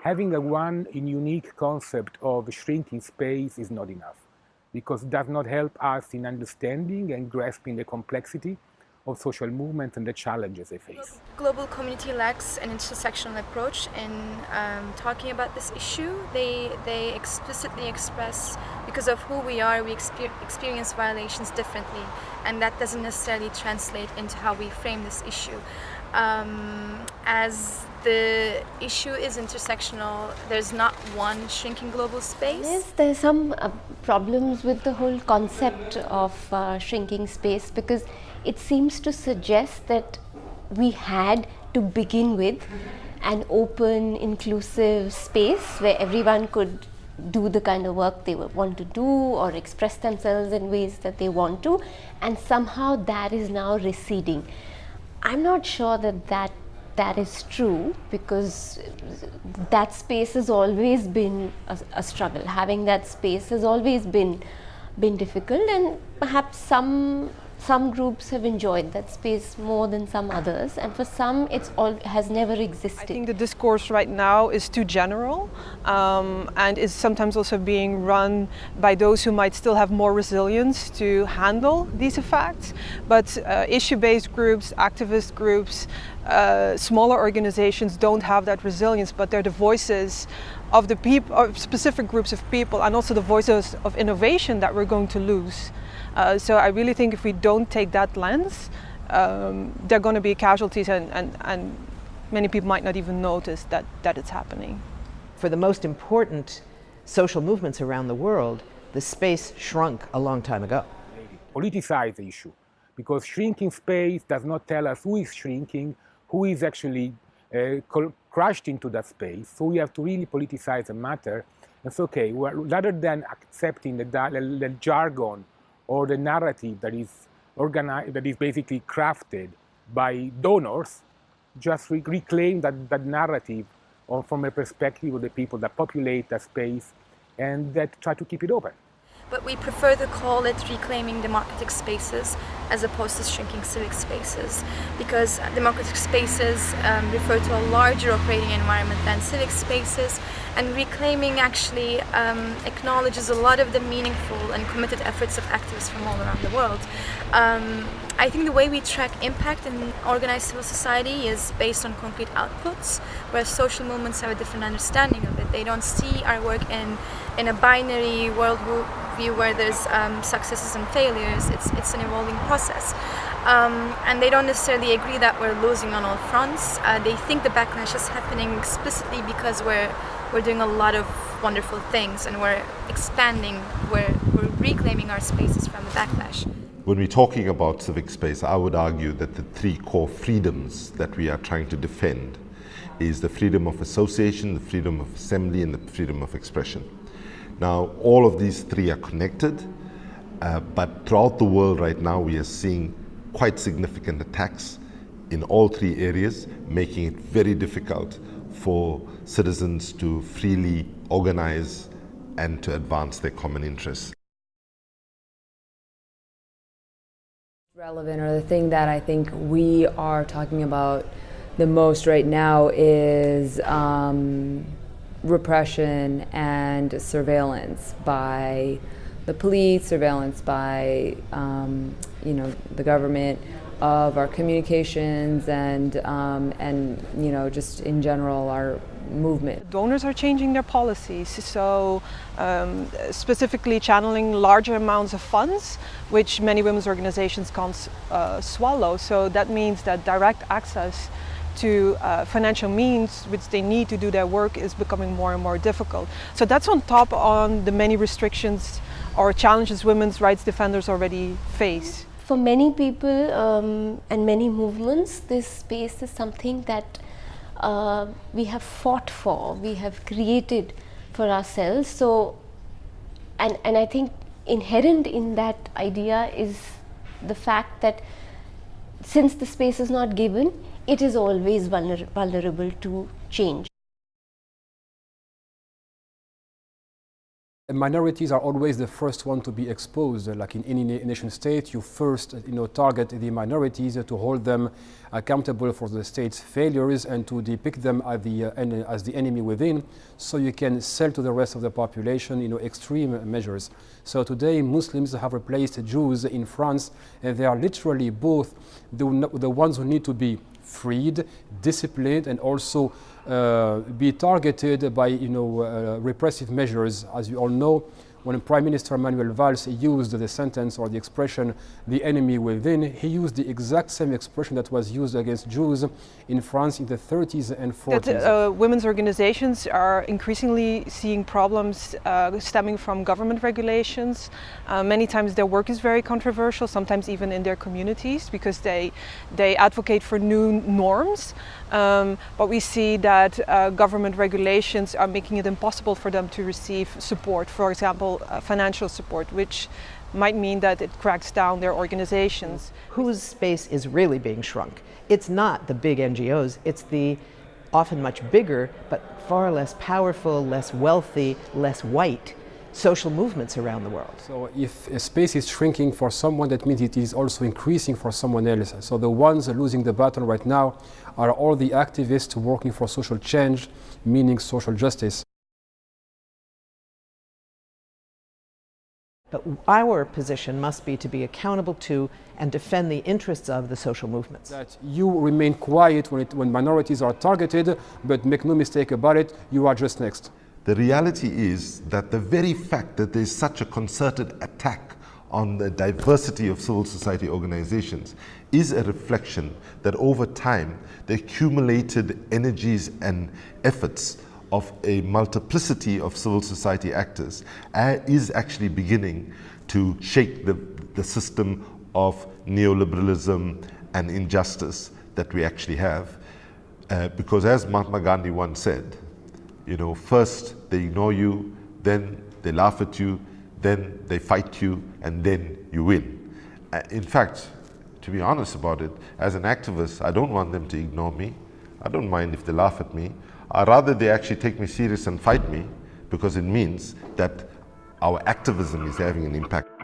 Having one unique concept of shrinking space is not enough, because it does not help us in understanding and grasping the complexity of social movements and the challenges they face. Global community lacks an intersectional approach in talking about this issue. They explicitly express, because of who we are, we experience violations differently, and that doesn't necessarily translate into how we frame this issue. As the issue is intersectional, there's not one shrinking global space. Yes, there's some problems with the whole concept of shrinking space, because it seems to suggest that we had to begin with an open, inclusive space where everyone could do the kind of work they want to do or express themselves in ways that they want to, and somehow that is now receding. I'm not sure that is true, because that space has always been a struggle. Having that space has always been difficult, and perhaps some groups have enjoyed that space more than some others, and for some has never existed. I think the discourse right now is too general, and is sometimes also being run by those who might still have more resilience to handle these effects. But issue-based groups, activist groups, smaller organizations don't have that resilience, but they're the voices of the people, of specific groups of people, and also the voices of innovation that we're going to lose. So I really think if we don't take that lens, there are going to be casualties, and many people might not even notice that it's happening. For the most important social movements around the world, the space shrunk a long time ago. Politicize the issue, because shrinking space does not tell us who is shrinking, who is actually crushed into that space. So we have to really politicize the matter. It's okay, rather than accepting the jargon or the narrative that is organized, that is basically crafted by donors, just reclaim that narrative from a perspective of the people that populate that space and that try to keep it open. But we prefer to call it reclaiming democratic spaces as opposed to shrinking civic spaces, because democratic spaces refer to a larger operating environment than civic spaces, and reclaiming actually acknowledges a lot of the meaningful and committed efforts of activists from all around the world. I think the way we track impact in organized civil society is based on concrete outputs, where social movements have a different understanding of it. They don't see our work in a binary worldview where there's successes and failures. It's an evolving process. And they don't necessarily agree that we're losing on all fronts. They think the backlash is happening explicitly because we're doing a lot of wonderful things, and we're expanding, we're reclaiming our spaces from the backlash. When we're talking about civic space, I would argue that the three core freedoms that we are trying to defend is the freedom of association, the freedom of assembly, and the freedom of expression. Now, all of these three are connected, but throughout the world right now we are seeing quite significant attacks in all three areas, making it very difficult for citizens to freely organize and to advance their common interests. Relevant, or the thing that I think we are talking about the most right now is repression and surveillance by the police, surveillance by the government of our communications, and just in general our movement. Donors are changing their policies, so specifically channeling larger amounts of funds, which many women's organizations can't swallow. So that means that direct access to financial means which they need to do their work is becoming more and more difficult. So that's on top on the many restrictions or challenges women's rights defenders already face. For many people and many movements, this space is something that we have fought for, we have created for ourselves. So, and I think inherent in that idea is the fact that since the space is not given, it is always vulnerable to change. Minorities are always the first one to be exposed. Like in any nation state, you first target the minorities to hold them accountable for the state's failures and to depict them as the enemy within, so you can sell to the rest of the population extreme measures. So today Muslims have replaced Jews in France, and they are literally both the ones who need to be freed, disciplined, and also be targeted by repressive measures. As you all know, when Prime Minister Manuel Valls used the sentence or the expression "the enemy within," he used the exact same expression that was used against Jews in France in the 30s and 40s. Women's organizations are increasingly seeing problems stemming from government regulations. Many times their work is very controversial, sometimes even in their communities, because they advocate for new norms. But we see that government regulations are making it impossible for them to receive support, for example, financial support, which might mean that it cracks down their organizations. Whose space is really being shrunk? It's not the big NGOs, it's the often much bigger but far less powerful, less wealthy, less white social movements around the world. So if a space is shrinking for someone, that means it is also increasing for someone else. So the ones losing the battle right now are all the activists working for social change, meaning social justice. But our position must be to be accountable to and defend the interests of the social movements. That you remain quiet when minorities are targeted, but make no mistake about it, you are just next. The reality is that the very fact that there is such a concerted attack on the diversity of civil society organizations is a reflection that over time the accumulated energies and efforts of a multiplicity of civil society actors is actually beginning to shake the system of neoliberalism and injustice that we actually have. Because as Mahatma Gandhi once said, first they ignore you, then they laugh at you, then they fight you, and then you win. In fact, to be honest about it, as an activist, I don't want them to ignore me. I don't mind if they laugh at me. I'd rather they actually take me serious and fight me, because it means that our activism is having an impact.